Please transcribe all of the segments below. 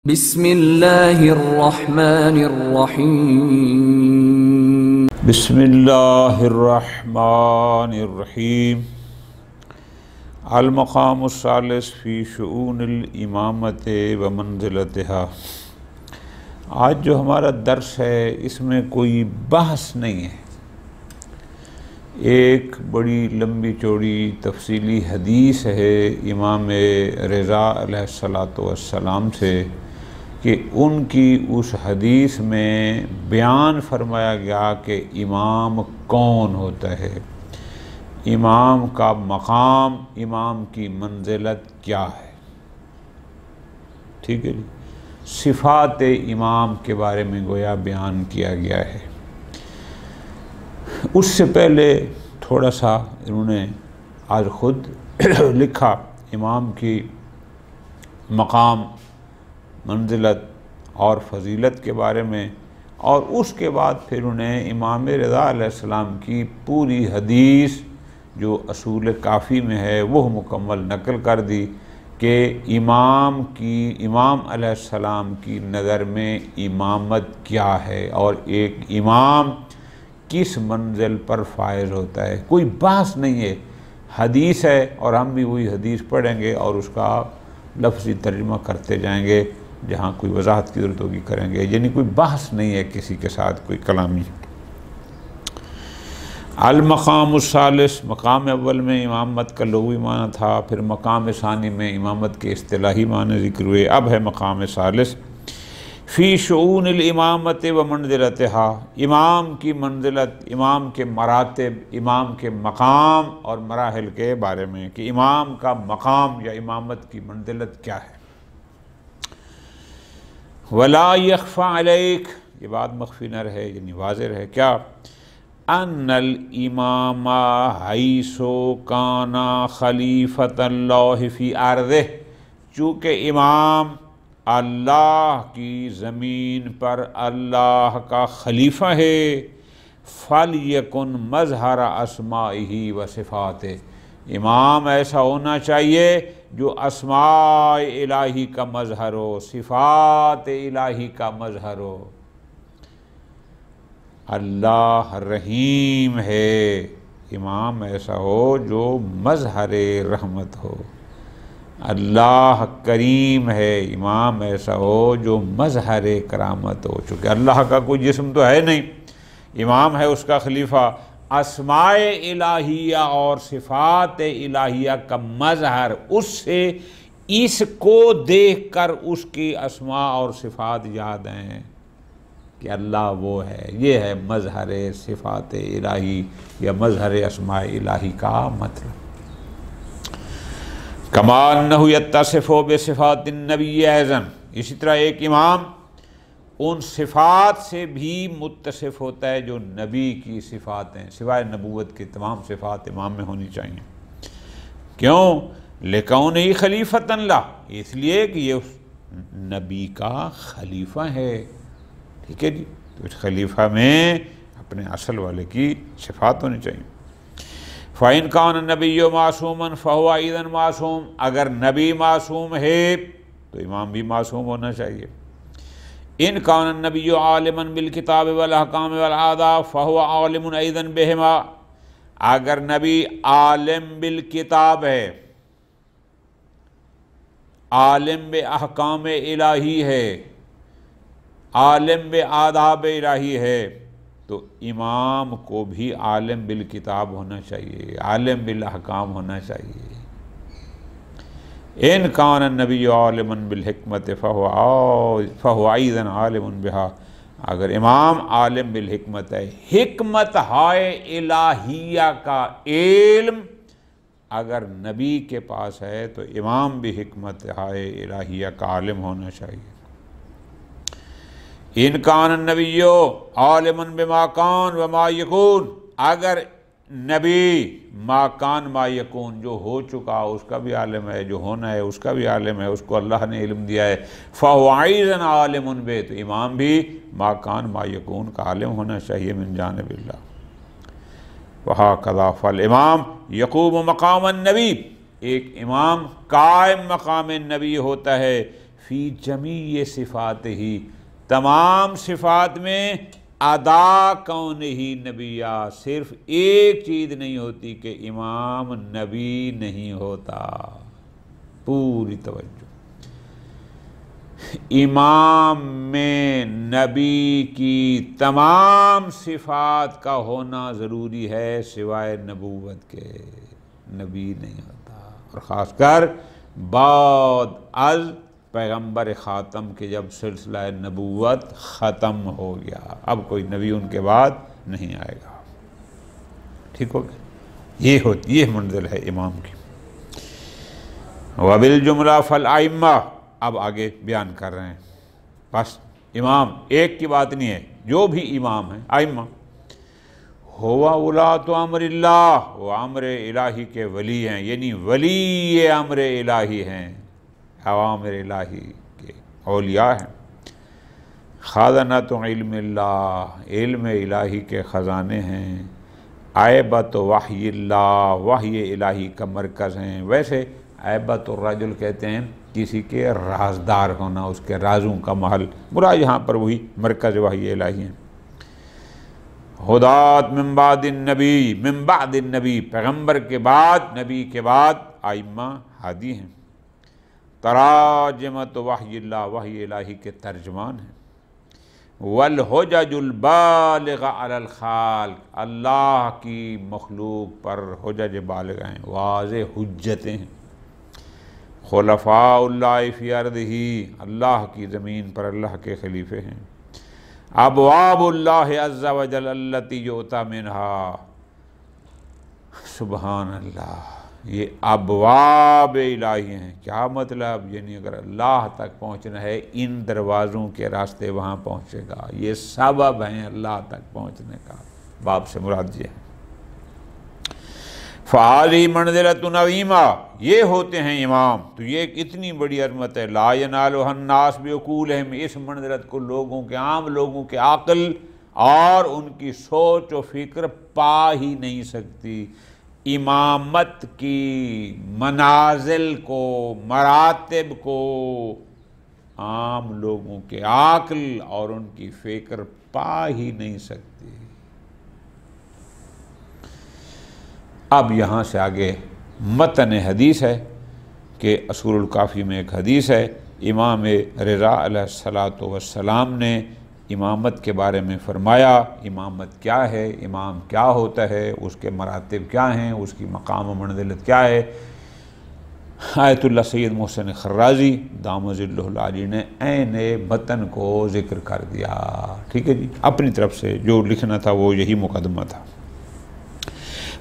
بسم اللہ الرحمن الرحیم بسم اللہ الرحمن الرحیم المقام الثالث فی شؤون الامامت و منزلتها۔ آج جو ہمارا درس ہے اس میں کوئی بحث نہیں ہے، ایک بڑی لمبی چوڑی تفصیلی حدیث ہے امام رضا علیہ السلام سے کہ ان کی اس حدیث میں بیان فرمایا گیا کہ امام کون ہوتا ہے، امام کا مقام، امام کی منزلت کیا ہے۔ ٹھیک ہے جی، صفات امام کے بارے میں گویا بیان کیا گیا ہے۔ اس سے پہلے تھوڑا سا انہوں نے آج خود لکھا امام کی مقام، منزلت اور فضیلت کے بارے میں، اور اس کے بعد پھر انہیں امام رضا علیہ السلام کی پوری حدیث جو اصول کافی میں ہے وہ مکمل نقل کر دی کہ امام علیہ السلام کی نظر میں امامت کیا ہے اور ایک امام کس منزل پر فائز ہوتا ہے۔ کوئی بحث نہیں ہے، حدیث ہے اور ہم بھی وہی حدیث پڑھیں گے اور اس کا لفظی ترجمہ کرتے جائیں گے، جہاں کوئی وضاحت کی ضرورت ہوگی کریں گے، یعنی کوئی بحث نہیں ہے کسی کے ساتھ کوئی کلامی۔ المقام الثالث، مقام اول میں امامت کا لغوی معنی تھا، پھر مقام ثانی میں امامت کے اصطلاحی معنی ذکر ہوئے، اب ہے مقام ثالث فی شؤون الامامت و منزلتها، امام کی منزلت، امام کے مراتب، امام کے مقام اور مراحل کے بارے میں کہ امام کا مقام یا امامت کی منزلت کیا ہے۔ وَلَا يَخْفَى عَلَيْكَ، یہ بات مخفی نہ رہے، یعنی واضح رہے کیا، أَنَّ الْإِمَامَ حَيْثُ كَانَ خَلِيفَةَ اللَّهِ فِي أَرْضِهِ، چونکہ امام اللہ کی زمین پر اللہ کا خلیفہ ہے، فَلْيَكُنْ مَظْهَرَ أَسْمَائِهِ وَصِفَاتِهِ، امام ایسا ہونا چاہیے جو اسماء الہی کا مظہر ہو، صفات الہی کا مظہر ہو۔ اللہ رحیم ہے، امام ایسا ہو جو مظہر رحمت ہو۔ اللہ کریم ہے، امام ایسا ہو جو مظہر کرامت ہو۔ چونکہ اللہ کا کوئی جسم تو ہے نہیں، امام ہے اس کا خلیفہ، اسماء الہیہ اور صفات الہیہ کا مظہر، اس سے اس کو دیکھ کر اس کی اسماء اور صفات یاد ہیں کہ اللہ وہ ہے۔ یہ ہے مظہر صفات الہی یا مظہر اسماء الہی کا مطلب۔ کما انہ یتصف بصفات النبی ایضا، اسی طرح ایک امام ان صفات سے بھی متصف ہوتا ہے جو نبی کی صفات ہیں، سوائے نبوت کے تمام صفات امام میں ہونی چاہیے۔ کیوں؟ لِکَوْنِهِ خلیفۃ لہ، اس لیے کہ یہ اس نبی کا خلیفہ ہے۔ ٹھیک ہے جی، تو اس خلیفہ میں اپنے اصل والے کی صفات ہونی چاہیے۔ فَإِنْ كَانَ النَّبِيُّ مَعْصُومًا فَهُوَ أَيْضًا مَعْصُومٌ، اگر نبی معصوم ہے تو امام بھی معصوم ہونا چاہیے۔ ان کان النبی عالما بالکتاب والاحکام والآداب فهو عالم ایضا بہما، اگر نبی عالم بالکتاب ہے، عالم باحکام الہی ہے، عالم بآداب الہی ہے، تو امام کو بھی عالم بالکتاب ہونا چاہیے، عالم بالاحکام ہونا چاہیے۔ ان کان النبی عالما بالحکمت فهو ایضا عالم بہا، اگر امام عالم بالحکمت ہے، حکمت ہائے الہیہ کا علم اگر نبی کے پاس ہے تو امام بھی حکمت ہائے الہیہ کا عالم ہونا چاہیے۔ ان کان النبی عالما بما کان وما یکون، اگر نبی ما کان ما یکون، جو ہو چکا اس کا بھی عالم ہے، جو ہونا ہے اس کا بھی عالم ہے، اس کو اللہ نے علم دیا ہے، فَهُوَ أَيْضًا عَالِمٌ بِهِ، تو امام بھی ما کان ما یکون کا عالم ہونا چاہیے من جانب اللہ۔ وَهَكَذَا فَالْإِمَامُ يَقُومُ مَقَامَ النَّبِيِّ، ایک امام قائم مقام نبی ہوتا ہے، فی جمیع صفات ہی، تمام صفات میں ادا کون ہی نبیہ، صرف ایک چیز نہیں ہوتی کہ امام نبی نہیں ہوتا۔ پوری توجہ، امام میں نبی کی تمام صفات کا ہونا ضروری ہے سوائے نبوت کے، نبی نہیں ہوتا۔ اور خاص کر بعد از پیغمبر خاتم کے جب سلسلہ نبوت ختم ہو گیا، اب کوئی نبی ان کے بعد نہیں آئے گا۔ ٹھیک ہو گیا؟ یہ منزل ہے امام کی۔ وَبِالْجُمْلَةِ فَالْأَئِمَّةُ، اب آگے بیان کر رہے ہیں۔ بس امام ایک کی بات نہیں ہے، جو بھی امام ہیں ائمہ، ہوا ولاۃ امر اللہ، وہ امر الہی کے ولی ہیں، یعنی ولی امر الہی ہیں، اوامر الہی کے اولیاء ہیں۔ خزانۃ علم اللہ، علم الہی کے خزانے ہیں۔ عیبۃ وحی اللہ، وحی الہی کا مرکز ہیں۔ ویسے عیبۃ الرجل کہتے ہیں کسی کے رازدار ہونا، اس کے رازوں کا محل، مراد یہاں پر وہی مرکز وحی الہی ہیں۔ ہدات من بعد النبی، من بعد النبی، پیغمبر کے بعد، نبی کے بعد ائمہ ہادی ہیں۔ تراجمۃ وحی اللہ، وحی الہی کے ترجمان ہیں۔ والحجج البالغہ علی الخالق، اللہ کی مخلوق پر حجج بالغہ ہیں، واضح حجتیں ہیں۔ خلفاء اللہ فی ارضہ، اللہ کی زمین پر اللہ کے خلیفے ہیں۔ ابواب اللہ عز وجل التی یؤتی منہا، سبحان اللہ، یہ ابواب الہی ہیں۔ کیا مطلب؟ یعنی اگر اللہ تک پہنچنا ہے ان دروازوں کے راستے وہاں پہنچے گا، یہ سبب ہیں اللہ تک پہنچنے کا، باب سے مراد یہ ہے۔ فَهَذِهِ مَنْزِلَةٌ عَظِیمَةٌ، یہ ہوتے ہیں امام، تو یہ ایک اتنی بڑی عظمت ہے۔ لَا يَنَالُهَا النَّاسُ بِعُقُولِهِمْ، اس منزلت کو لوگوں کے، عام لوگوں کے عقل اور ان کی سوچ و فکر پا ہی نہیں سکتی۔ امامت کی منازل کو، مراتب کو عام لوگوں کے عقل اور ان کی فکر پا ہی نہیں سکتی۔ اب یہاں سے آگے متن حدیث ہے کہ اصول الکافی میں ایک حدیث ہے، امام رضا علیہ السلام نے امامت کے بارے میں فرمایا، امامت کیا ہے، امام کیا ہوتا ہے، اس کے مراتب کیا ہیں، اس کی مقام و منزلت کیا ہے۔ آیت اللہ سید محسن خرازی دام ظلہ العالی نے عین متن کو ذکر کر دیا۔ ٹھیک ہے جی، اپنی طرف سے جو لکھنا تھا وہ یہی مقدمہ تھا۔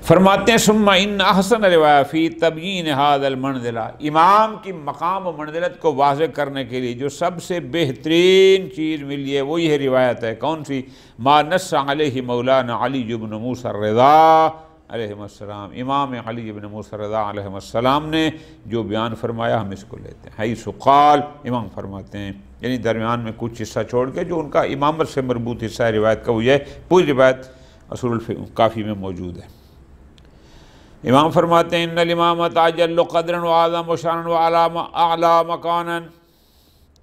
فرماتے ہیں ثم ان احسن روایہ فی تبیین ھذا المنزلہ، امام کی مقام و منزلت کو واضح کرنے کے لیے جو سب سے بہترین چیز ملی ہے وہ یہ روایت ہے۔ کون سی؟ ما نص علیہ مولانا علی بن موسیٰ الرضا علیہ السلام، امام علی بن موسیٰ الرضا علیہ السلام نے جو بیان فرمایا، ہم اس کو لیتے ہیں۔ حیث قال، امام فرماتے ہیں، یعنی درمیان میں کچھ حصہ چھوڑ کے جو ان کا امامت سے مربوط حصہ ہے روایت کا، وہ یہ پوری روایت اصول کافی میں موجود ہے۔ امام فرماتے ہیں ان الامامۃ اجل قدرا واعظم شأنا واعلی مکانا،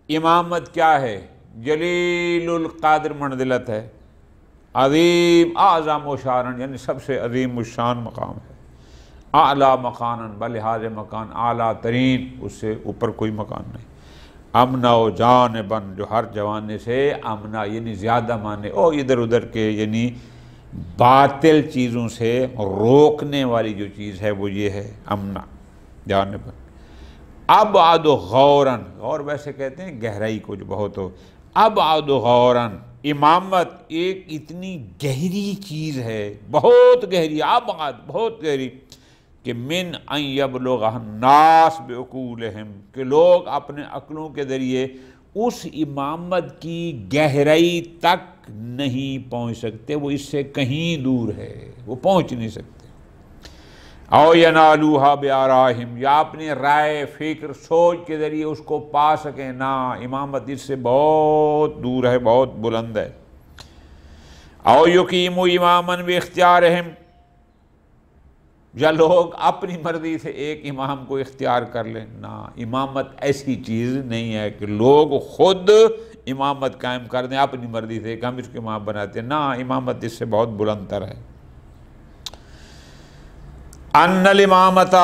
امامت کیا ہے؟ جلیل القدر منزلت ہے، عظیم اعظم شأنا، یعنی سب سے عظیم الشان مقام ہے، اعلی مکانا، بلحاظ مکان اعلیٰ ترین، اس سے اوپر کوئی مکان نہیں۔ امنا و جانباً، جو ہر جوانے سے امنا یعنی زیادہ مانے او ادھر ادھر کے، یعنی باطل چیزوں سے روکنے والی جو چیز ہے وہ یہ ہے امنا جانب۔ ابعد غوراً، غور ویسے کہتے ہیں گہرائی کو جو بہت ہو، ابعد غوراً، امامت ایک اتنی گہری چیز ہے، بہت گہری، ابعد بہت گہری، کہ من ان یبلغ الناس بعقولہم، کہ لوگ اپنے عقلوں کے ذریعے اس امامت کی گہرائی تک نہیں پہنچ سکتے، وہ اس سے کہیں دور ہے، وہ پہنچ نہیں سکتے۔ او ینالوہا بآرائہم، یا اپنے رائے فکر سوچ کے ذریعے اس کو پا سکیں، نہ، امامت اس سے بہت دور ہے، بہت بلند ہے۔ او یقیموا اماما باختیارہم، یا لوگ اپنی مرضی سے ایک امام کو اختیار کر لیں. نہ، امامت ایسی چیز نہیں ہے کہ لوگ خود امامت قائم کر دیں اپنی مرضی سے کہ ہم اس کو امام بناتے ہیں. نہ، امامت اس سے بہت بلند تر ہے. ان الامامۃ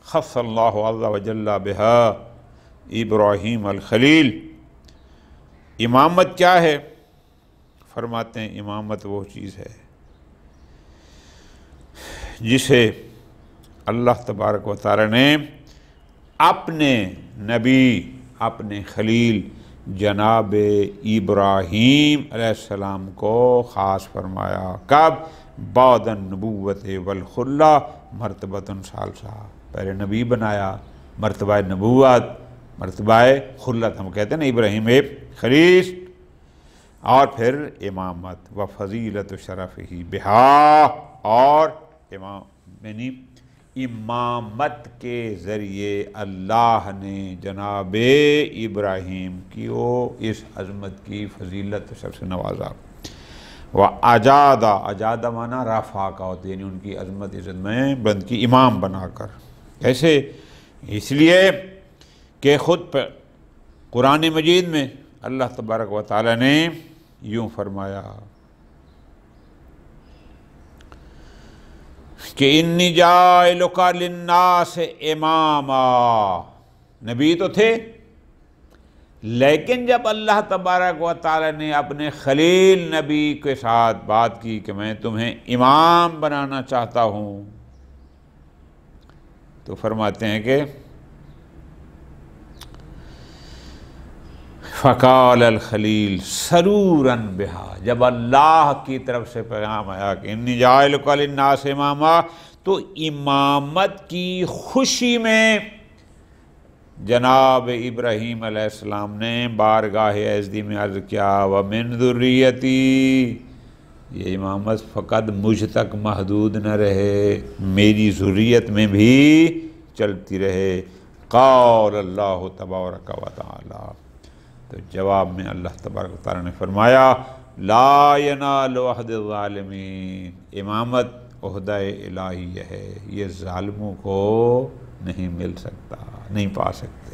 خص اللہ عز وجل بہا ابراہیم الخلیل. امامت کیا ہے؟ فرماتے ہیں امامت وہ چیز ہے جسے اللہ تبارک و تعالی نے اپنے نبی، اپنے خلیل جناب ابراہیم علیہ السلام کو خاص فرمایا. کب؟ بعد النبوت والخلہ مرتبۃ ثالثہ. پہلے نبی بنایا، مرتبہ نبوت، مرتبہ خلت ہم کہتے ہیں نا، ابراہیم خلیل، اور پھر امامت و فضیلت شرفہ بہا، اور یعنی امامت کے ذریعے اللہ نے جناب ابراہیم کی اس عظمت کی فضیلت سب سے نوازا. اجاد مانا رفع کا ہوتا ہے، یعنی ان کی عظمت عزت میں بلند کی امام بنا کر. کیسے؟ اس لیے کہ خود قرآن مجید میں اللہ تبارک و تعالی نے یوں فرمایا کہ انی جاعلک للناس اماما. نبی تو تھے، لیکن جب اللہ تبارک و تعالی نے اپنے خلیل نبی کے ساتھ بات کی کہ میں تمہیں امام بنانا چاہتا ہوں، تو فرماتے ہیں کہ فقال الخلیل سرورا بہا. جب اللہ کی طرف سے پیغام آیا کہ انی جاعلک للناس اماما، تو امامت کی خوشی میں جناب ابراہیم علیہ السلام نے بارگاہ عزدی میں عرض کیا وَمِن ذُرِّيَّتِي، یہ امامت فقط مجھ تک محدود نہ رہے، میری ذریت میں بھی چلتی رہے. قال اللہ تبارک و تعالی، تو جواب میں اللہ تبارک و تعالی نے فرمایا لا ینال عہد الظالمین. امامت عہدہ الہی ہے، یہ ظالموں کو نہیں مل سکتا، نہیں پا سکتے.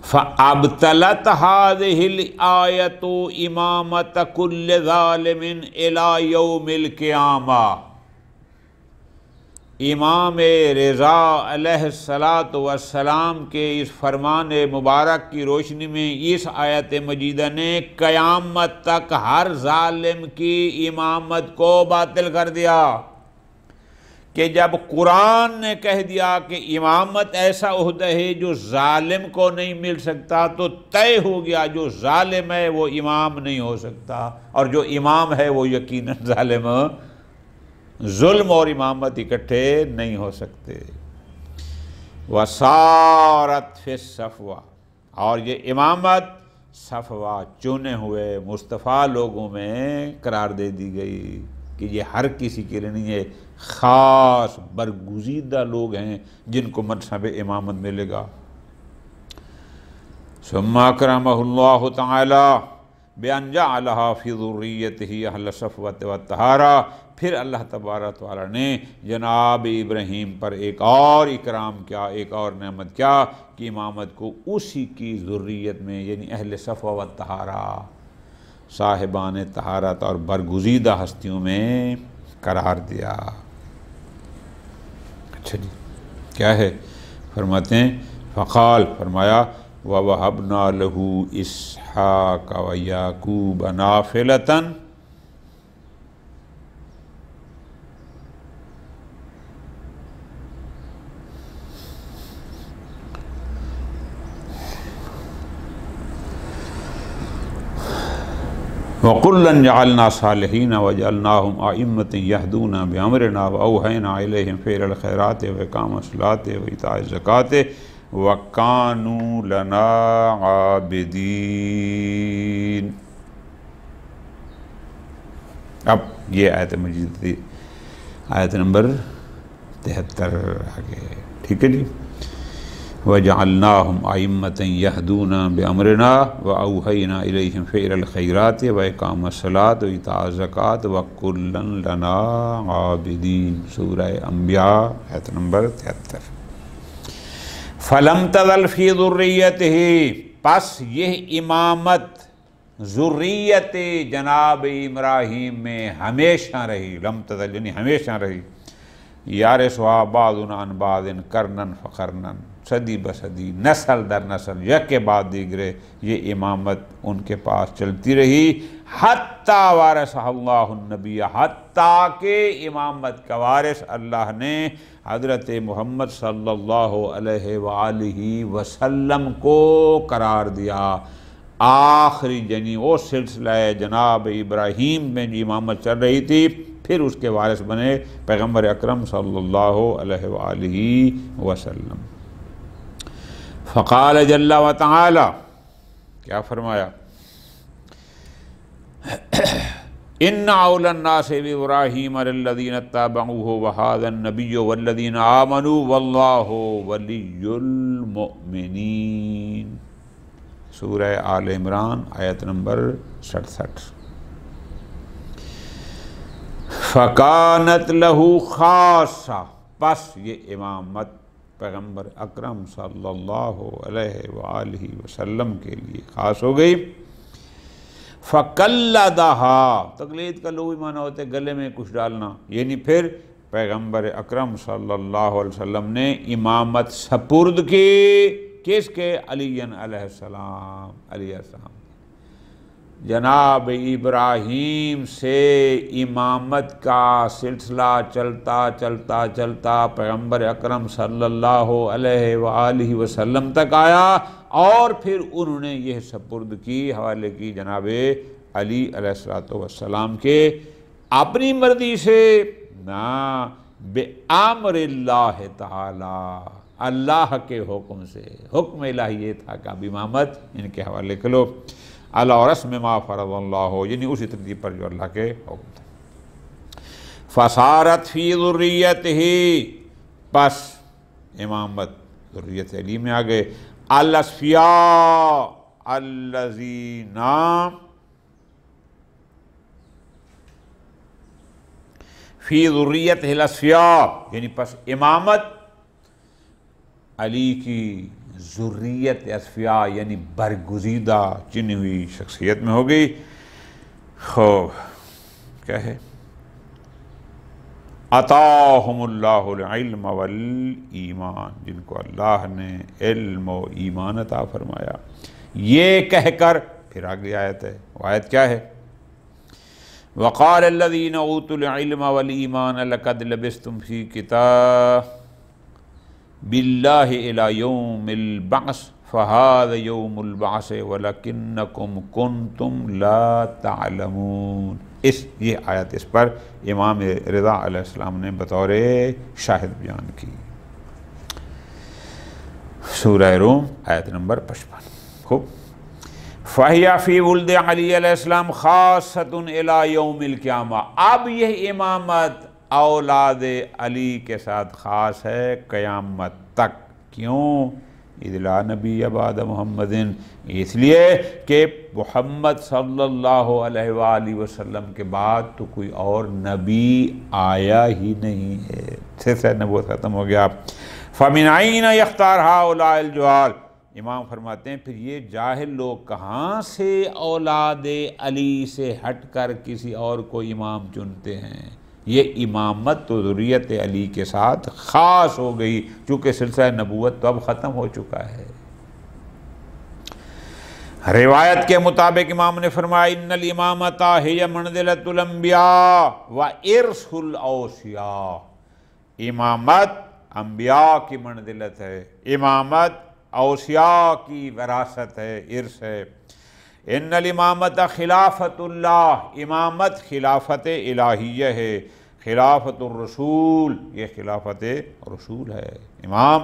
فَأَبْتَلَتْ هَذِهِ الْآيَةُ إِمَامَةَ كُلِّ ظَالِمٍ إِلَى يَوْمِ الْقِيَامَةِ. امام رضا علیہ السلام کے اس فرمان مبارک کی روشنی میں اس آیت مجیدہ نے قیامت تک ہر ظالم کی امامت کو باطل کر دیا. کہ جب قرآن نے کہہ دیا کہ امامت ایسا عہدہ ہے جو ظالم کو نہیں مل سکتا، تو طے ہو گیا جو ظالم ہے وہ امام نہیں ہو سکتا، اور جو امام ہے وہ یقیناً ظالم. ظلم اور امامت اکٹھے نہیں ہو سکتے. وَصَارَتْ فِي الصَّفْوَةِ، اور یہ امامت صفوہ چنے ہوئے مصطفیٰ لوگوں میں قرار دے دی گئی کہ یہ ہر کسی کے لیے نہیں ہے، خاص برگزیدہ لوگ ہیں جن کو منصب امامت ملے گا. ثم اکرمہ اللہ تعالی بأن جعلها فی ذریتہ اہل الصفوۃ والطہارہ. پھر اللہ تبارک تعالی نے جناب ابراہیم پر ایک اور اکرام کیا، ایک اور نعمت کیا کہ امامت کو اسی کی ذریت میں یعنی اہل صفوہ والطہارہ، صاحبان طہارت اور برگزیدہ ہستیوں میں قرار دیا. اچھا جی، کیا ہے؟ فرماتے ہیں فقال، فرمایا وَوَهَبْنَا لَهُ إِسْحَاقَ وَيَعْقُوبَ نَافِلَةً. وَقُلًّا جَعَلْنَا صَالِحِينَ وَجَعَلْنَاهُمْ أَئِمَّةً يَهْدُونَ بِأَمْرِنَا وَأَوْحَيْنَا إِلَيْهِمْ فِعْلَ الْخَيْرَاتِ وَإِقَامَ الصَّلَاةِ وَإِيتَاءِ الزَّكَاةِ وَكَانُوا لَنَا عَابِدِينَ. اب یہ آیت مجید تھی، آیت نمبر 73 آگے. ٹھیک ہے جی. وَجَعَلْنَاهُمْ أَئِمَّةً يَهْدُونَ بِأَمْرِنَا وَأَوْحَيْنَا إِلَيْهِمْ فِعْلَ الْخَيْرَاتِ وَإِقَامَ الصَّلَاةِ وَإِيتَاءَ الزَّكَاةِ وَكُلًّا لَنَا عَابِدِينَ۔ سورہ انبیاء آیت نمبر 73۔ فَلَمْ تَزَلْ فِي ذُرِّيَّتِهِ، پس یہ امامت ذریت جناب ابراہیم میں ہمیشہ رہی، لم تزل یعنی ہمیشہ رہی، یارثھا بعضنا عن بعض قرناً فقرناً، صدی بصدی، نسل در نسل، یک کے بعد دیگرے یہ امامت ان کے پاس چلتی رہی، حتیٰ وارثہ اللہ النبی، حتیٰ کہ امامت کا وارث اللہ نے حضرت محمد صلی اللہ علیہ وآلہ وسلم کو قرار دیا۔ آخری یعنی وہ سلسلہ جناب ابراہیم میں جو امامت چل رہی تھی، پھر اس کے وارث بنے پیغمبر اکرم صلی اللہ علیہ وآلہ وسلم۔ فقال جل و تعالی، کیا فرمایا؟ ان اول الناس بابراہیم للذین اتبعوہ وہذا النبی والذین آمنوا واللہ ولی المؤمنین۔ سورہ آل عمران آیت نمبر 67۔ فَكَانَتْ لَهُ خَاصَّةً، پس یہ امامت پیغمبر اکرم صلی اللہ علیہ وآلہ وسلم کے لیے خاص ہو گئی۔ فَقَلَّدَهَا، تقلید کا لغوی معنی ہوتے گلے میں کچھ ڈالنا، یعنی پھر پیغمبر اکرم صلی اللہ علیہ وسلم نے امامت سپرد کی، کس کے؟ علی علیہ السلام، علیہ السلام۔ جناب ابراہیم سے امامت کا سلسلہ چلتا چلتا چلتا پیغمبر اکرم صلی اللہ علیہ وآلہ وسلم تک آیا، اور پھر انہوں نے یہ سپرد کی، حوالے کی جناب علی علیہ السلام کے، اپنی مرضی سے نہ، بِأَمْرِ اللَّهِ تعالی، اللہ کے حکم سے، حکم الہی یہ تھا کہ اب امامت ان کے حوالے کرو، علی رسم ما فرض اللہ، یعنی اسی ترتیب پر جو اللہ کے حکم تھا۔ فصارت فی ذریتہ، پس امامت ذریت علی میں آگئے، الاصفیاء الذین، فی ذریتہ الاصفیاء، یعنی پس امامت علی کی ذریت اصفیاء یعنی برگزیدہ چنی ہوئی شخصیت میں ہو گئی۔ خوب کیا ہے؟ عطاہم اللہ العلم والایمان، جن کو اللہ نے علم و ایمان عطا فرمایا۔ یہ کہہ کر پھر آگے آیت ہے، وہ آیت کیا ہے؟ وقال الذین اوتوا العلم والایمان لقد لبثتم فی کتاب باللہ الی یوم البعث فہذا یوم البعث ولکنکم کنتم لا تعلمون۔ یہ آیت اس پر امام رضا علیہ السلام نے بطور شاہد بیان کی۔ سورہ روم آیت نمبر 55۔ خوب، فَهِيَ فِي وُلْدِ علی علیہ السلام خاصۃ الی یوم القیامہ، اب یہ امامت اولاد علی کے ساتھ خاص ہے قیامت تک۔ کیوں؟ اذ لا نبی بعد محمد، اس لیے کہ محمد صلی اللہ علیہ وآلہ وسلم کے بعد تو کوئی اور نبی آیا ہی نہیں ہے، سلسلہ نبوت ختم ہو گیا۔ فَمِنْ أَيْنَ يَخْتَارُ هَؤُلَاءِ الْجُهَالُ، امام فرماتے ہیں پھر یہ جاہل لوگ کہاں سے اولاد علی سے ہٹ کر کسی اور کو امام چنتے ہیں؟ یہ امامت تو ذریت علی کے ساتھ خاص ہو گئی، چونکہ سلسلہ نبوت تو اب ختم ہو چکا ہے۔ روایت کے مطابق امام نے فرمایا ان الامامۃ ہی منزلۃ الانبیاء و ارث الاوصیاء، امامت انبیاء کی منزلت ہے، امامت اوصیاء کی وراثت ہے، ارث ہے۔ ان الامامۃ خلافت اللہ، امامت خلافت الہیہ ہے، خلافت الرسول، یہ خلافت رسول ہے، امام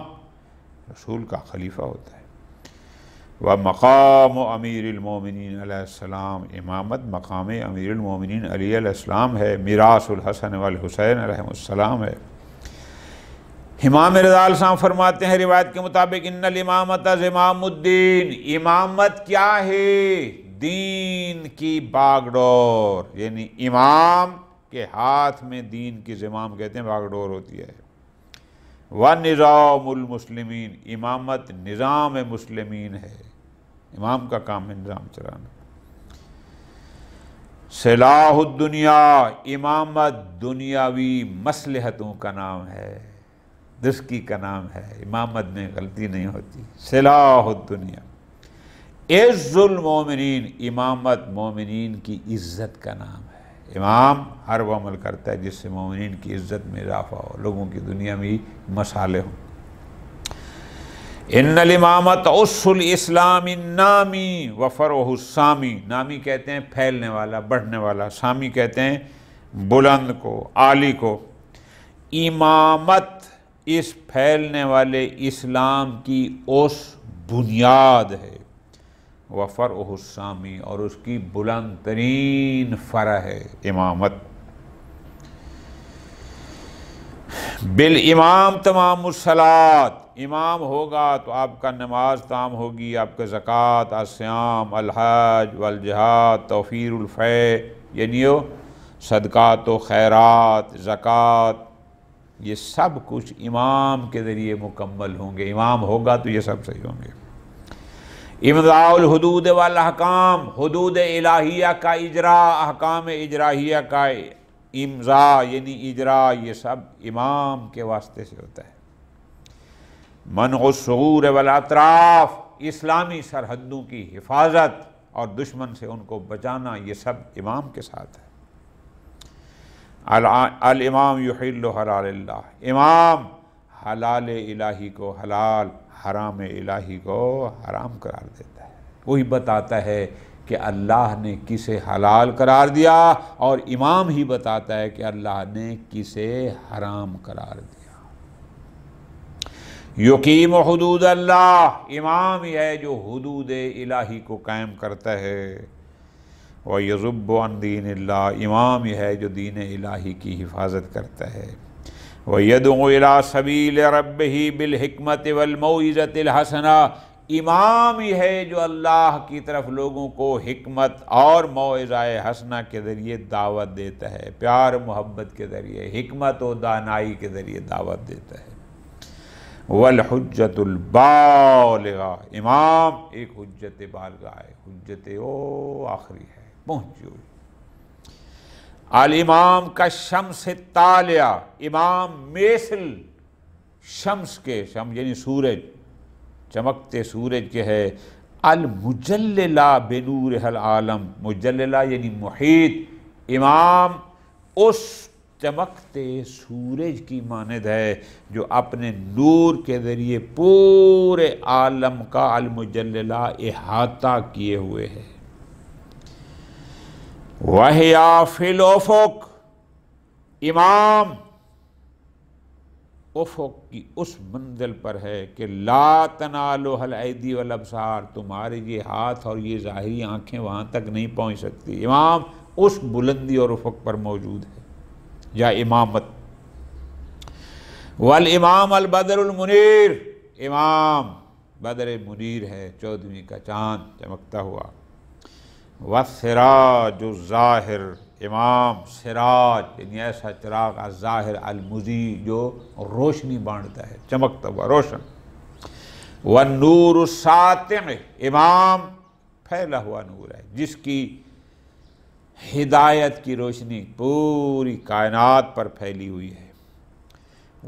رسول کا خلیفہ ہوتا ہے۔ ومقام امیر المومنین علیہ السلام، امامت مقام امیر المومنین علی علیہ السلام ہے، میراث الحسن والحسین علیہ السلام ہے۔ امام رضا علیہ السلام فرماتے ہیں روایت کے مطابق ان الامامۃ زمام الدین، امامت کیا ہے؟ دین کی باغ ڈور، یعنی امام کے ہاتھ میں دین کی زمام کہتے ہیں باغ ڈور ہوتی ہے۔ وَنِظَامُ الْمُسْلِمِينَ، امامت نظام مسلمین ہے، امام کا کام ہے نظام چلانا۔ صلاح الدنیا، امامت دنیاوی مصلحتوں کا نام ہے، دستگی کا نام ہے، امامت میں غلطی نہیں ہوتی۔ صلاح الدنیا، عز المومنین، امامت مومنین کی عزت کا نام ہے، امام ہر وہ عمل کرتا ہے جس سے مومنین کی عزت میں اضافہ ہو، لوگوں کی دنیا میں مسالے ہوں۔ ان الامامت عص الاسلام النامی وفرعہ السامی، نامی کہتے ہیں پھیلنے والا، بڑھنے والا، سامی کہتے ہیں بلند کو، عالی کو۔ امامت اس پھیلنے والے اسلام کی اس بنیاد ہے، وفرعہ السامی، اور اس کی بلند ترین فرع ہے امامت۔ بالامام تمام الصلاۃ، امام ہوگا تو آپ کا نماز تام ہوگی، آپ کا زکوٰۃ، الصیام، الحج والجہاد، توفیر الفیع، یعنی صدقات و خیرات، زکوٰۃ، یہ سب کچھ امام کے ذریعے مکمل ہوں گے، امام ہوگا تو یہ سب صحیح ہوں گے۔ امضاء الحدود والاحکام، حدود الہیہ کا اجرا، احکام اجراحیہ کا امضاء یعنی اجرا، یہ سب امام کے واسطے سے ہوتا ہے۔ منع الثغور والاطراف، اسلامی سرحدوں کی حفاظت اور دشمن سے ان کو بچانا، یہ سب امام کے ساتھ ہے۔ الامام یحل حلال اللہ، امام حلال الہی کو حلال، حرام الہی کو حرام قرار دیتا ہے، وہی بتاتا ہے کہ اللہ نے کسے حلال قرار دیا، اور امام ہی بتاتا ہے کہ اللہ نے کسے حرام قرار دیا۔ یقیم حدود اللہ، امام ہی ہے جو حدود الہی کو قائم کرتا ہے۔ وَيَذُبُّ عَنْ دِينِ اللَّهِ، امام ہی ہے جو دین الہی کی حفاظت کرتا ہے۔ وَيَدْعُو إِلَىٰ سَبِيلِ رَبِّهِ بِالْحِکْمَةِ وَالْمَوْعِظَةِ الْحَسَنَةِ، امام ہی ہے جو اللہ کی طرف لوگوں کو حکمت اور موعظہ حسنہ کے ذریعے دعوت دیتا ہے، پیار محبت کے ذریعے، حکمت و دانائی کے ذریعے دعوت دیتا ہے۔ والحجت البالغہ، امام ایک حجت بالغہ ہے، حجت آخری ہے، پہنچی ہوئی۔ الامام کا شمس طالعہ، امام مثل شمس کے، شمس یعنی سورج، چمکتے سورج کے ہے۔ المجللہ بنورہ العالم، مجللہ یعنی محیط، امام اس چمکتے سورج کی مانند ہے جو اپنے نور کے ذریعے پورے عالم کا المجللہ احاطہ کیے ہوئے ہے۔ وَهِيَ فِي الْأُفُقِ، امام افق کی اس منزل پر ہے کہ لا تنالها الایدی والابصار، تمہارے یہ ہاتھ اور یہ ظاہری آنکھیں وہاں تک نہیں پہنچ سکتی، امام اس بلندی اور افق پر موجود ہے یا امامت۔ والامام البدر المنیر، امام بدر منیر ہے، 14ویں کا چاند چمکتا ہوا۔ والسراج الظاہر، امام سراج یعنی ایسا چراغ الظاہر المضیء جو روشنی بانٹتا ہے، چمکتا ہوا، روشن۔ والنور الساطع، امام پھیلا ہوا نور ہے جس کی ہدایت کی روشنی پوری کائنات پر پھیلی ہوئی ہے۔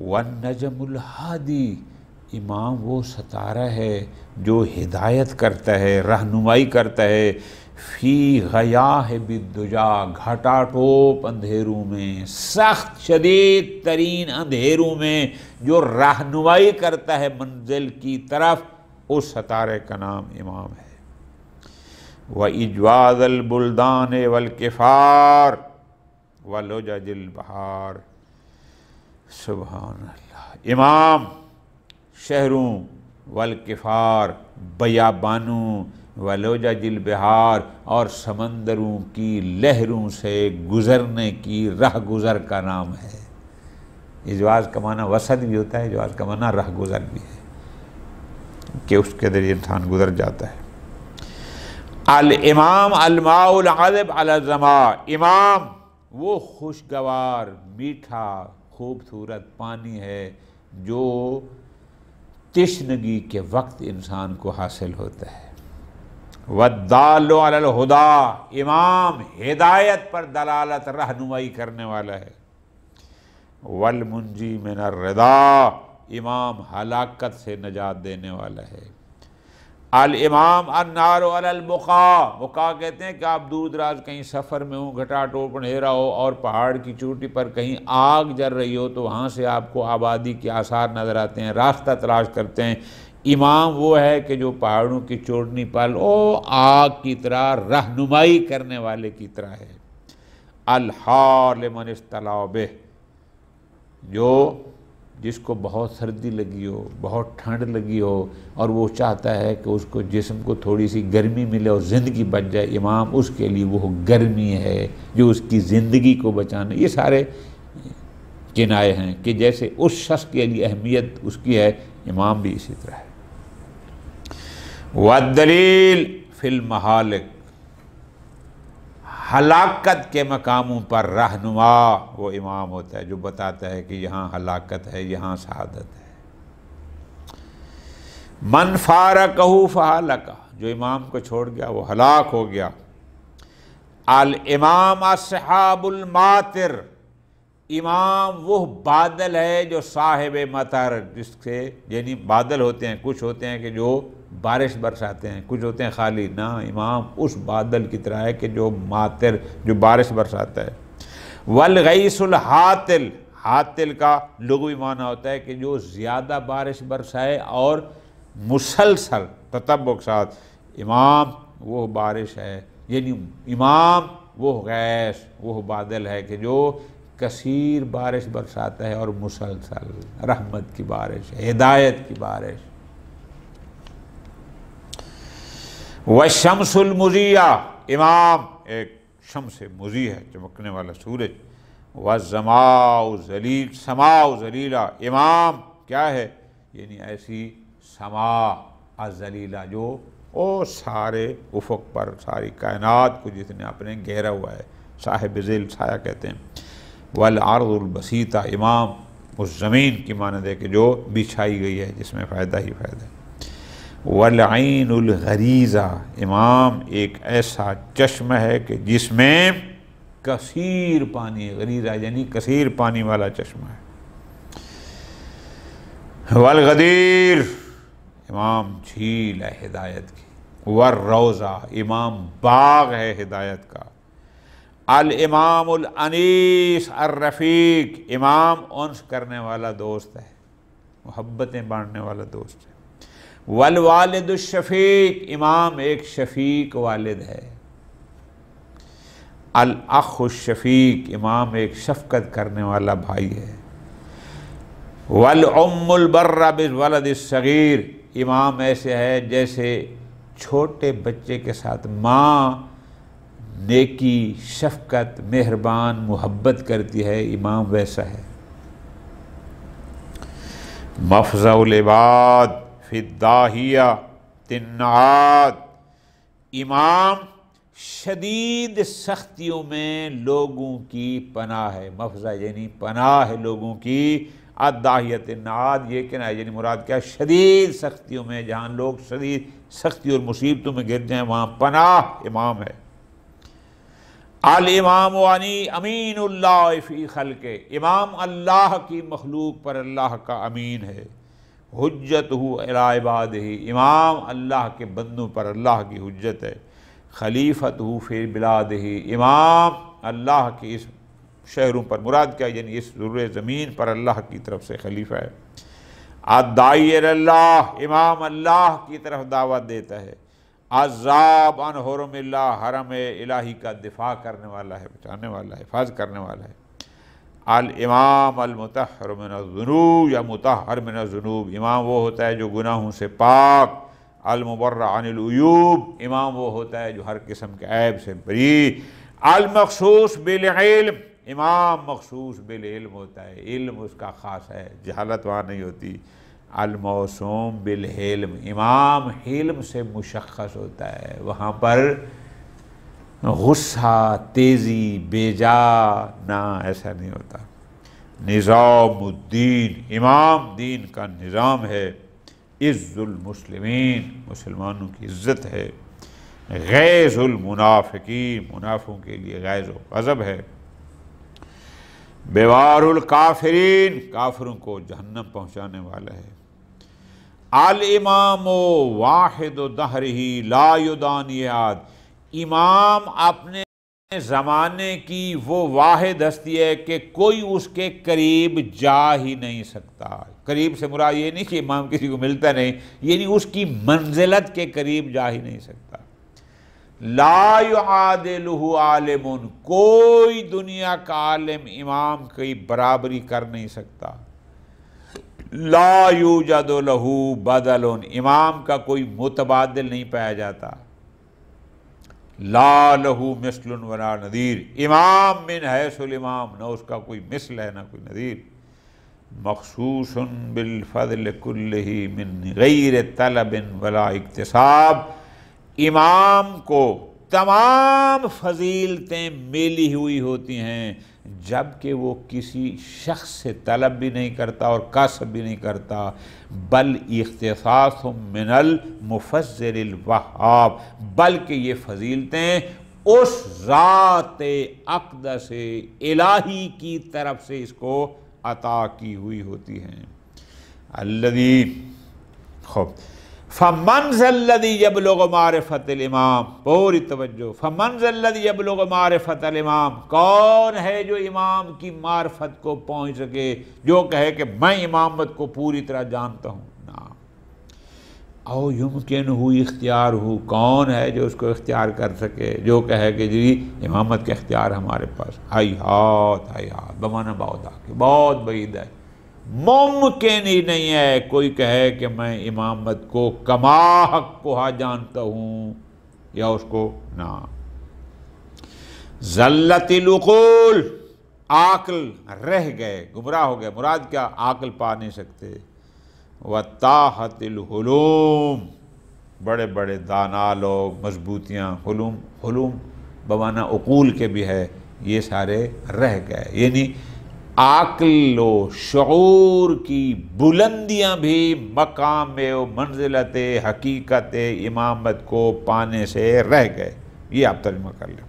والنجم الہادی، امام وہ ستارہ ہے جو ہدایت کرتا ہے، رہنمائی کرتا ہے۔ فی غیاہب الدجا، گھٹا ٹوپ اندھیروں میں، سخت شدید ترین اندھیروں میں جو رہنمائی کرتا ہے منزل کی طرف، اس ستارے کا نام امام ہے۔ وَإِجْوَاذَ الْبُلْدَانِ وَالْكِفَارِ وَلُجَجِ الْبَحَارِ، سبحان اللہ، امام شہروں، والکفار بیابانوں، ولجج البحار اور سمندروں کی لہروں سے گزرنے کی راہ گزر کا نام ہے اجواز کا معنی وسط بھی ہوتا ہے، اجواز کا معنی رہ گزر بھی ہے، کہ اس کے ذریعے انسان گزر جاتا ہے۔ الامام الماء العذب علی الظما، امام وہ خوشگوار میٹھا خوبصورت پانی ہے جو تشنگی کے وقت انسان کو حاصل ہوتا ہے۔ والدال علی الہدی، امام ہدایت پر دلالت رہنمائی کرنے والا ہے۔ والمنجی من الردا، امام ہلاکت سے نجات دینے والا ہے۔ الامام النار علی البقاع، بقاع کہتے ہیں کہ آپ دور دراز کہیں سفر میں ہوں، گھٹا ٹوپ اندھیرا ہو اور پہاڑ کی چوٹی پر کہیں آگ جل رہی ہو تو وہاں سے آپ کو آبادی کے آثار نظر آتے ہیں، راستہ تلاش کرتے ہیں۔ امام وہ ہے کہ جو پہاڑوں کی چوٹی پر آگ کی طرح رہنمائی کرنے والے کی طرح ہے۔ الحار لمن استلع بہ، جس کو بہت سردی لگی ہو، بہت ٹھنڈ لگی ہو اور وہ چاہتا ہے کہ اس کو جسم کو تھوڑی سی گرمی ملے اور زندگی بچ جائے، امام اس کے لیے وہ گرمی ہے جو اس کی زندگی کو بچانا۔ یہ سارے کنائے ہیں کہ جیسے اس شخص کے لیے اہمیت اس کی ہے، امام بھی اسی طرح ہے۔ والدلیل فی المہالک، ہلاکت کے مقاموں پر رہنما وہ امام ہوتا ہے جو بتاتا ہے کہ یہاں ہلاکت ہے، یہاں سعادت ہے۔ من فارقہ فہلک، جو امام کو چھوڑ گیا وہ ہلاک ہو گیا۔ الامام السحاب الماطر، امام وہ بادل ہے جو صاحب مطر، جس سے یعنی بادل ہوتے ہیں، کچھ ہوتے ہیں کہ جو بارش برساتے ہیں، کچھ ہوتے ہیں خالی، نہ امام اس بادل کی طرح ہے کہ جو ماطر، جو بارش برساتا ہے۔ والغیث الحاطل، حاطل کا لغوی معنی ہوتا ہے کہ جو زیادہ بارش برسائے اور مسلسل تتبع کے ساتھ، امام وہ بارش ہے، یعنی امام وہ غیث، وہ بادل ہے کہ جو کثیر بارش برساتا ہے اور مسلسل رحمت کی بارش، ہدایت کی بارش۔ والشمس المضیہ، امام ایک شمس مضیء ہے، چمکنے والا سورج۔ والسماء ذلیل، سماء ذلیلہ، امام کیا ہے؟ یعنی ایسی سماء الذلیلہ جو سارے افق پر ساری کائنات کو جتنے اپنے گھیرا ہوا ہے، صاحب ذل، سایہ کہتے ہیں۔ والارض البسیطہ، امام اس زمین کی مانند ہے کہ جو بچھائی گئی ہے، جس میں فائدہ ہی فائدہ ہے۔ والعین الغریزہ، امام ایک ایسا چشمہ ہے کہ جس میں کثیر پانی ہے، غریزہ یعنی کثیر پانی والا چشمہ ہے۔ والغدیر، امام جھیل ہے ہدایت کی۔ والروضہ، امام باغ ہے ہدایت کا۔ الامام الانیس الرفیق، امام انس کرنے والا دوست ہے، محبتیں بانٹنے والا دوست ہے۔ والوالد الشفیق، امام ایک شفیق والد ہے۔ الاخ الشفیق، امام ایک شفقت کرنے والا بھائی ہے۔ والام البر بالولد الصغیر، امام ایسے ہے جیسے چھوٹے بچے کے ساتھ ماں نیکی، شفقت، مہربان، محبت کرتی ہے، امام ویسا ہے۔ مفزع العباد فی الداہیہ تنعات، امام شدید سختیوں میں لوگوں کی پناہ ہے۔ مفزع یعنی پناہ ہے لوگوں کی، الداہیہ تنعات یہ کہنا ہے، یعنی مراد کیا؟ شدید سختیوں میں، جہاں لوگ شدید سختی اور مصیبتوں میں گر جائیں وہاں پناہ امام ہے۔ الامام امین اللہ فی خلقہ، امام اللہ کی مخلوق پر اللہ کا امین ہے۔ حجتہ علی عبادہ، امام اللہ کے بندوں پر اللہ کی حجت ہے۔ خلیفتہ فی بلادہ، امام اللہ کی اس شہروں پر، مراد کیا؟ یعنی اس ذرے زمین پر اللہ کی طرف سے خلیفہ ہے۔ الداعی الی اللہ، امام اللہ کی طرف دعوت دیتا ہے۔ عذاب عن حرم اللہ، حرم الہی کا دفاع کرنے والا ہے، بچانے والا ہے، حفاظ کرنے والا ہے۔ الامام المطہر من الذنوب، یا مطہر من الذنوب، امام وہ ہوتا ہے جو گناہوں سے پاک۔ المبرع عن العیوب، امام وہ ہوتا ہے جو ہر قسم کے عیب سے بری۔ المخصوص بالعلم، امام مخصوص بالعلم ہوتا ہے، علم اس کا خاص ہے، جہالت وہاں نہیں ہوتی۔ الموسوم بالحلم، امام حلم سے مشخص ہوتا ہے، وہاں پر غصہ، تیزی، بیجا نہ، ایسا نہیں ہوتا۔ نظام الدین، امام دین کا نظام ہے۔ عز المسلمین، مسلمانوں کی عزت ہے۔ غیظ المنافقین، منافقوں کے لیے غیظ و غضب ہے۔ بیوار الکافرین، کافروں کو جہنم پہنچانے والا ہے۔ الامام واحد دہرہ لا یدانی احد، امام اپنے زمانے کی وہ واحد ہستی ہے کہ کوئی اس کے قریب جا ہی نہیں سکتا۔ قریب سے مراد یہ نہیں کہ امام کسی کو ملتا نہیں، یعنی اس کی منزلت کے قریب جا ہی نہیں سکتا۔ لا یعادلہ عالم، کوئی دنیا کا عالم امام کی برابری کر نہیں سکتا۔ لا یوجد لہ بدل، امام کا کوئی متبادل نہیں پایا جاتا۔ لا لہ مثل ولا نظیر، امام من حیث الامام، نہ اس کا کوئی مثل ہے نہ کوئی نظیر۔ مخصوص بالفضل کلہ من غیر طلب ولا اکتساب، امام کو تمام فضیلتیں ملی ہوئی ہوتی ہیں جبکہ وہ کسی شخص سے طلب بھی نہیں کرتا اور کسب بھی نہیں کرتا، بل اختصاص من المفضل الوہاب، بلکہ یہ فضیلتیں اس ذات اقدس الہی کی طرف سے اس کو عطا کی ہوئی ہوتی ہیں۔ الذی، خوب، فمن ذا الذی یبلغ معرفت الامام، پوری توجہ، فمن ذا الذی یبلغ معرفت الامام، کون ہے جو امام کی معرفت کو پہنچ سکے، جو کہے کہ میں امامت کو پوری طرح جانتا ہوں؟ نا، او یمکن ہو اختیار ہو، کون ہے جو اس کو اختیار کر سکے، جو کہے کہ جی امامت کا اختیار ہمارے پاس؟ ہیہات ہیہات، بمعنی بعید، بہت بعید ہے، ممکن ہی نہیں ہے کوئی کہے کہ میں امامت کو کما حق کو جانتا ہوں، یا اس کو نہ۔ زلت العقول، عقل رہ گئے، گمراہ ہو گئے، مراد کیا؟ عقل پا نہیں سکتے۔ وطاحت الحلوم، بڑے بڑے دانا لوگ، مضبوطیاں، حلوم بمعنی عقول کے بھی ہے، یہ سارے رہ گئے، یعنی عقل و شعور کی بلندیاں بھی مقام و منزلت حقیقت امامت کو پانے سے رہ گئے۔ یہ آپ ترجمہ کر لیں۔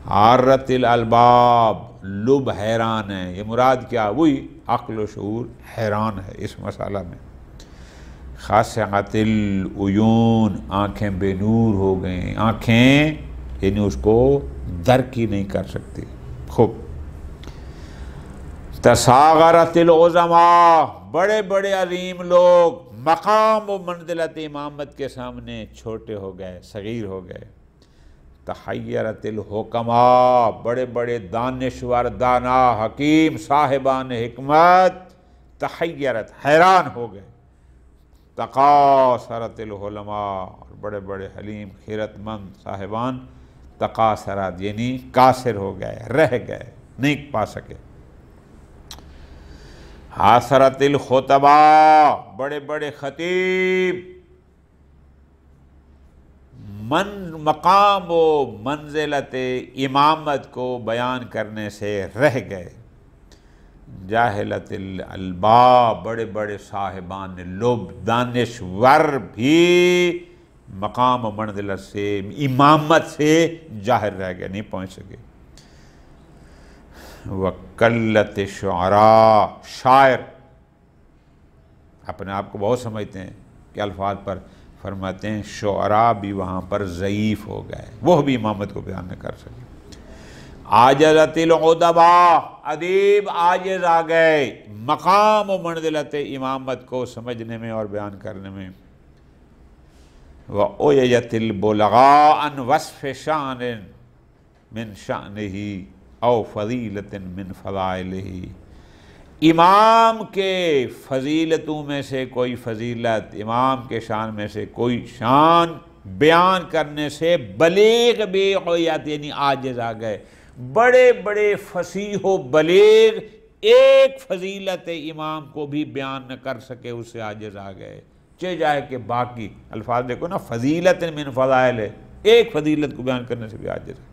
حارت الالباب، لب حیران ہے، یہ مراد کیا؟ وہی عقل و شعور حیران ہے اس مسئلہ میں۔ خاشعت العیون، آنکھیں بے نور ہو گئیں، آنکھیں یعنی اس کو درک ہی نہیں کر سکتی۔ خوب، تصاغرت العظماء، بڑے بڑے عظیم لوگ مقام و منزلت امامت کے سامنے چھوٹے ہو گئے، صغیر ہو گئے۔ تحیرت الحکماء، بڑے بڑے دانشور، دانا، حکیم، صاحبان حکمت، تحیرت، حیران ہو گئے۔ تقاصرت العلماء، بڑے بڑے حلیم خیرت مند صاحبان، تقاصرت یعنی قاصر ہو گئے، رہ گئے، نہیں پا سکے۔ حاصرت الخطباء، بڑے بڑے خطیب مقام و منزلت امامت کو بیان کرنے سے رہ گئے۔ جاہلت الالباب، بڑے بڑے صاحبان لب، دانشور بھی مقام و منزلت سے، امامت سے جاہل رہ گئے، نہیں پہنچ سکے۔ وقلت شعراء، شاعر اپنے آپ کو بہت سمجھتے ہیں کہ الفاظ پر، فرماتے ہیں شعراء بھی وہاں پر ضعیف ہو گئے، وہ بھی امامت کو بیان نہ کر سکے۔ عاجزت الادباء، ادیب عاجز آ گئے مقام و منزلت امامت کو سمجھنے میں اور بیان کرنے میں۔ وَأُعْيَتِ الْبُلَغَاءَ عَنْ وَصْفِ شَأْنٍ مِّن شَأْنِهِ او فضیلت من فضائلہ، امام کے فضیلتوں میں سے کوئی فضیلت، امام کے شان میں سے کوئی شان بیان کرنے سے بلیغ بھی عیت یعنی عاجز آ گئے، بڑے بڑے فصیح و بلیغ ایک فضیلت امام کو بھی بیان نہ کر سکے، اس سے عاجز آ گئے، چہ جائے کہ باقی الفاظ دیکھو نا، فضیلت من فضائل ہے، ایک فضیلت کو بیان کرنے سے بھی عاجز ہے۔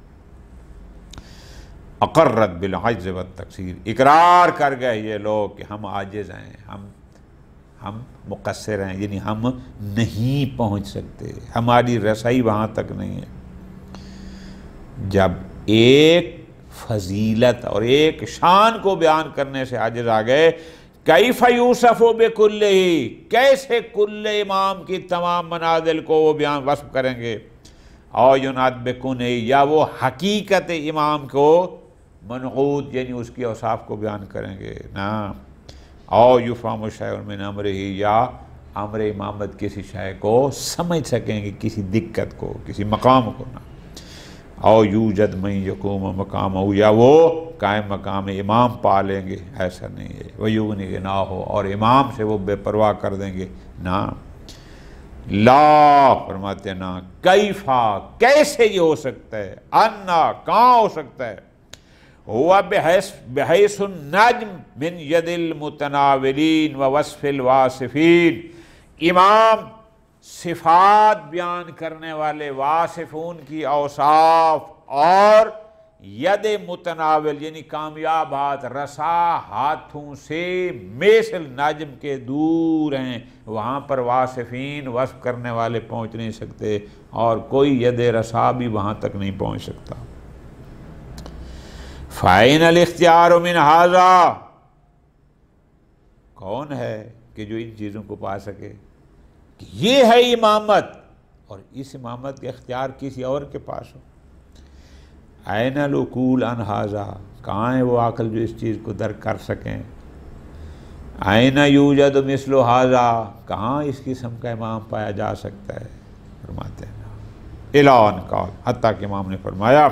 اقرت بالعجز والتقصیر، اقرار کر گئے یہ لوگ کہ ہم عاجز ہیں، ہم مقصر ہیں، یعنی ہم نہیں پہنچ سکتے، ہماری رسائی وہاں تک نہیں ہے۔ جب ایک فضیلت اور ایک شان کو بیان کرنے سے عاجز آ گئے، کیف یوصف بکلہ، کیسے کل امام کی تمام منازل کو وہ بیان وصف کریں گے، او ینعت بکن، یا وہ حقیقت امام کو منعوت یعنی اس کی اوصاف کو بیان کریں گے نا، او یفہم شیء من امرہ، یا امر امامت کسی شے کو سمجھ سکیں گے، کسی دقت کو، کسی مقام کو نا، او یوجد من یقوم مقامہ، یا وہ قائم مقام امام پا لیں گے، ایسا نہیں ہے، ویغنی نہ ہو، اور امام سے وہ بے پرواہ کر دیں گے نا، لا فرماتے ہیں نا، کیفا کیسے یہ ہو سکتا ہے، انا کہاں ہو سکتا ہے، ہوا بحیث النجم من ید المتناولین و وصف الواصفین، امام صفات بیان کرنے والے واصفون کی اوصاف اور ید متناول یعنی کامیابات رسا ہاتھوں سے مثل نجم کے دور ہیں، وہاں پر واصفین وصف کرنے والے پہنچ نہیں سکتے، اور کوئی ید رسا بھی وہاں تک نہیں پہنچ سکتا۔ فَأَيْنَ الْاخْتِيَارُ مِنْ هَذَا، کون ہے کہ جو ان چیزوں کو پا سکے کہ یہ ہے امامت، اور اس امامت کے اختیار کسی اور کے پاس ہو۔ أَيْنَ الْعُقُولُ عَنْ هَذَا، کہاں ہے وہ عقل جو اس چیز کو درک کر سکیں۔ أَيْنَ يُوجَدُ مِثْلُ هَذَا، کہاں اس قسم کا امام پایا جا سکتا ہے، فرماتے ہیں اعلان قال، حتیٰ کہ امام نے فرمایا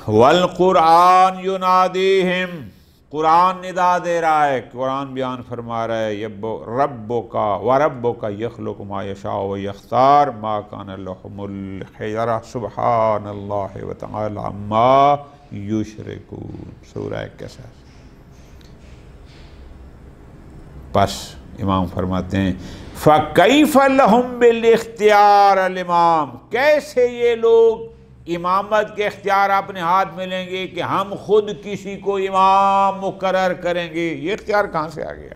والقرآن ینادیہم، قرآن ندا دے رہا ہے، قرآن بیان فرما رہا ہے، ربک وربک یخلق ما یشاء ویختار ما کان لہم الخیرہ سبحان اللہ وتعالی عما یشرکون، سورہ کہف۔ بس امام فرماتے ہیں فَكَيْفَ لَهُمْ بِالْاخْتِيَارِ الْإِمَامِ، کیسے یہ لوگ امامت کے اختیار اپنے ہاتھ میں لیں گے کہ ہم خود کسی کو امام مقرر کریں گے، یہ اختیار کہاں سے آ گیا؟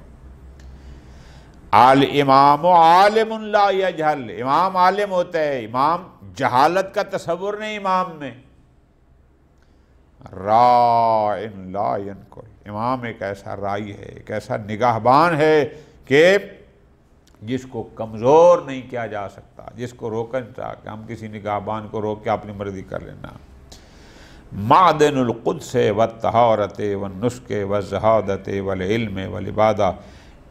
الامام عالم لا یجہل، امام عالم ہوتا ہے، امام جہالت کا تصور نہیں امام میں، راع لا ینکر، امام ایک ایسا رائی ہے، ایک ایسا نگہبان ہے کہ جس کو کمزور نہیں کیا جا سکتا، جس کو روکا نہیں سکتا کہ ہم کسی نگہبان کو روک کے اپنی مرضی کر لینا۔ معدن القدس والطہارت والنسک والزہادت والعلم والعبادہ،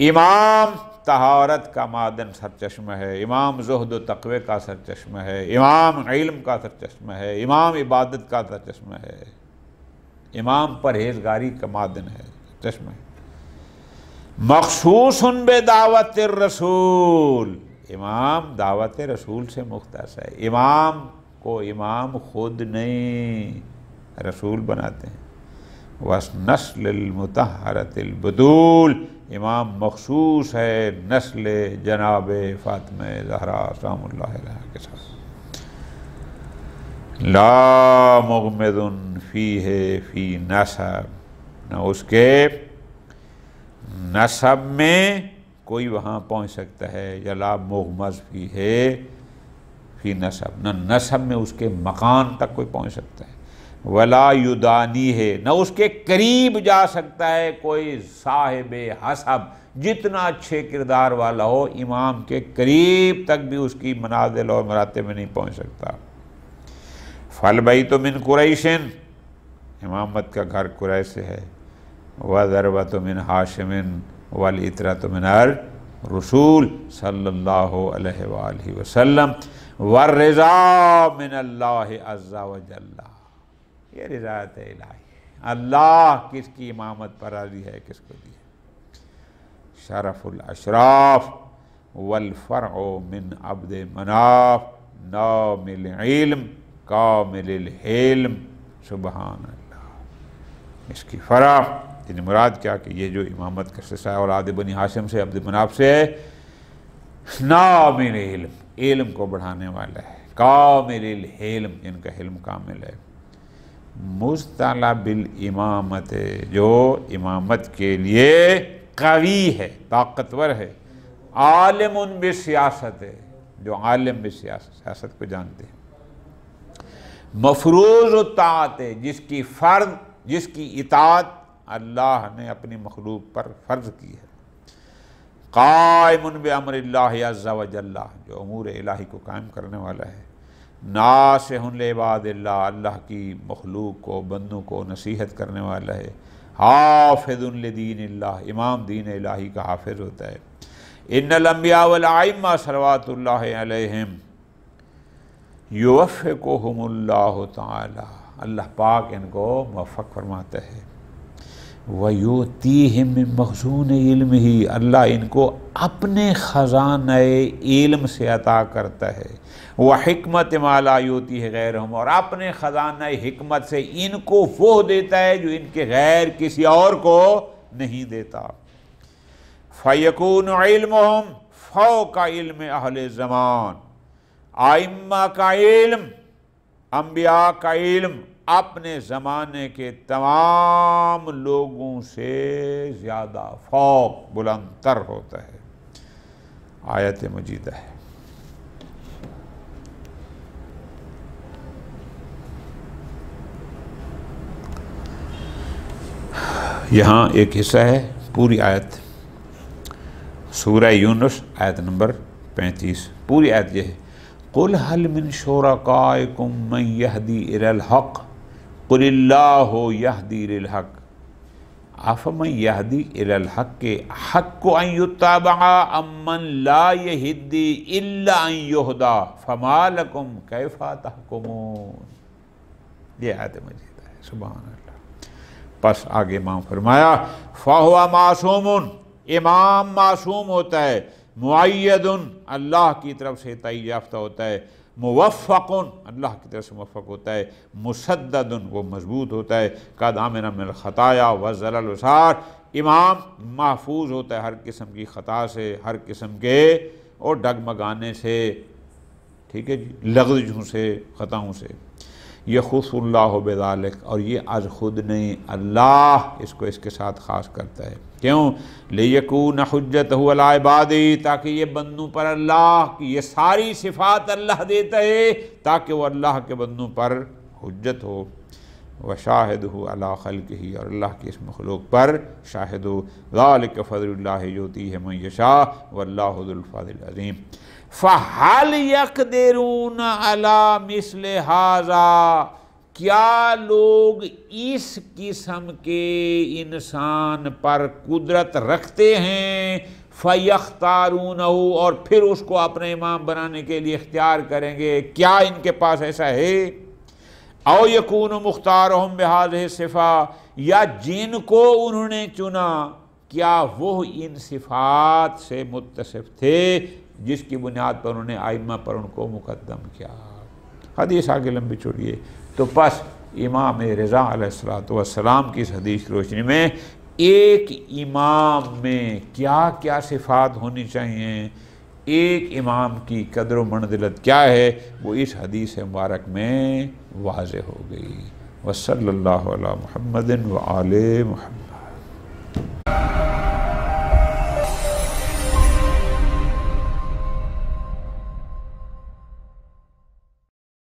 امام طہارت کا معدن سرچشمہ ہے، امام زہد و تقوی کا سرچشمہ ہے، امام علم کا سرچشمہ ہے، امام عبادت کا سرچشمہ ہے، امام پرہیزگاری کا معدن ہے، چشمہ ہے۔ مخصوص بدعوت الرسول، امام دعوت رسول سے مختص ہے، امام کو امام خود نہیں، رسول بناتے ہیں۔ وَنَسْلِ الْمُطَهَّرَةِ الْبُدُولِ، امام مخصوص ہے نسل جناب فاطمہ زہرا سلام اللہ علیہ کے ساتھ۔ لا مغمض فیہ فی نسب، نہ اس کے نسب میں کوئی وہاں پہنچ سکتا ہے، یا لا مغمض فی ہے فی نسب، نہ نسب میں اس کے مکان تک کوئی پہنچ سکتا ہے، ولا یدانی ہے، نہ اس کے قریب جا سکتا ہے کوئی صاحب حسب، جتنا اچھے کردار والا ہو امام کے قریب تک بھی اس کی منازل اور مراتب میں نہیں پہنچ سکتا۔ فالبیت من قریش، امامت کا گھر قریش سے ہے، وَذَرْوَةُ مِنْ ہاشم وَالْعِطْرَةُ مِنْ الرسول صلی اللہ علیہ وآلہ وسلم، وَالرِّضَا مِنَ اللہ عز وجل، یہ رضایت الہی ہے، اللہ کس کی امامت پر راضی ہے، کس کو دی ہے۔ شرف الاشراف والفرع من عبد مناف، نامل علم کامل الحلم سبحان اللہ، اس کی فرح یعنی مراد کیا کہ یہ جو امامت کا سلسلہ اولاد بنی ہاشم سے، عبد مناف سے ہے، نامل علم، علم کو بڑھانے والا ہے، کامل العلم، جن کا علم کامل ہے، مصطلح بالامامت، جو امامت کے لیے قوی ہے، طاقتور ہے، عالم بالسیاست ہے، جو عالم بالسیاست، سیاست کو جانتے ہیں، مفروض الطاعت ہے، جس کی اطاعت اللہ نے اپنی مخلوق پر فرض کی ہے، قائم بامر اللہ عز و جل، جو امور الہی کو قائم کرنے والا ہے، ناصح لعباد اللہ، اللہ کی مخلوق کو، بندوں کو نصیحت کرنے والا ہے، حافظ لدین اللہ، امام دین الہی کا حافظ ہوتا ہے، ان الانبیاء والائمہ صلوات اللہ علیہم یوفقہم اللہ تعالی، اللہ پاک ان کو موفق فرماتا ہے، وَيُؤْتِيهِم مِّن مَّخْزُونِ عِلْمِهِ، اللہ ان کو اپنے خزانہ علم سے عطا کرتا ہے، وَحِكْمَةٍ مَا لَا يُؤْتِيهِ غَيْرُهُمْ، اور اپنے خزانہ حکمت سے ان کو وہ دیتا ہے جو ان کے غیر کسی اور کو نہیں دیتا، فَيَكُونُ عِلْمُهُمْ فَوْقَ عِلْمِ اہل زمان، ائمہ کا علم، انبیاء کا علم اپنے زمانے کے تمام لوگوں سے زیادہ فوق، بلند تر ہوتا ہے۔ آیت مجیدہ ہے۔ یہاں ایک حصہ ہے، پوری آیت، سورہ یونس آیت نمبر 35، پوری آیت یہ ہے، قُلْ هَلْ مِن شُرَكَائِكُم مَّن يَهْدِي إِلَى الْحَقِّ قُلِ اللَّهُ يَهْدِي لِلْحَقِّ أَفَمَن يَهْدِي إِلَى الْحَقِّ حَقُّ أَن يُتَّبَعَ أَمَّن لَّا يَهْدِي إِلَّا أَن يُهْدَىٰ فَمَا لَكُمْ كَيْفَ تَحْكُمُونَ، یہ آیت مجید ہے، سبحان اللہ۔ پس آگے امام فرمایا فَهُوَ معصوم، امام معصوم ہوتا ہے، مُعَيَّدٌ اللہ کی طرف سے تائید یافتہ ہوتا ہے، موفق اللہ کی طرف سے موفق ہوتا ہے، مسدد وہ مضبوط ہوتا ہے، قد آمن من الخطایا وزلل الوسار، امام محفوظ ہوتا ہے ہر قسم کی خطا سے، ہر قسم کے اور ڈگمگانے سے، ٹھیک ہے جی، لغزشوں سے، خطاؤں سے، یخص اللہ بذالک، اور یہ از خود نہیں، اللہ اس کے ساتھ خاص کرتا ہے، کیوں؟ لیکون حجتہ علی عبادہ، تاکہ یہ بندوں پر اللہ کی یہ ساری صفات اللہ دیتا ہے تاکہ وہ اللہ کے بندوں پر حجت ہو، وشاہدہ علی خلقہ، اور اللہ کی اس مخلوق پر شاہد ہو، ذالک فضل اللہ یؤتیہ من یشاء واللہ ذو الفضل العظیم۔ فَهَلْ يَقْدِرُونَ عَلَى مِثْلِ هَذَا، کیا لوگ اس قسم کے انسان پر قدرت رکھتے ہیں، فَيَخْتَارُونَهُ، اور پھر اس کو اپنے امام بنانے کے لیے اختیار کریں گے، کیا ان کے پاس ایسا ہے؟ او یکون مختارہم بہذہ الصفات، یا جن کو انہوں نے چنا کیا وہ ان صفات سے متصف تھے جس کی بنیاد پر انہوں نے ائمہ پر ان کو مقدم کیا۔ حدیث آگے لمبی چوڑی ہے، تو پس امام رضا علیہ السلام کی اس حدیث کی روشنی میں ایک امام میں کیا کیا صفات ہونی چاہیے، ایک امام کی قدر و منزلت کیا ہے، وہ اس حدیث مبارک میں واضح ہو گئی۔ وصلی اللہ علی محمد وآل محمد۔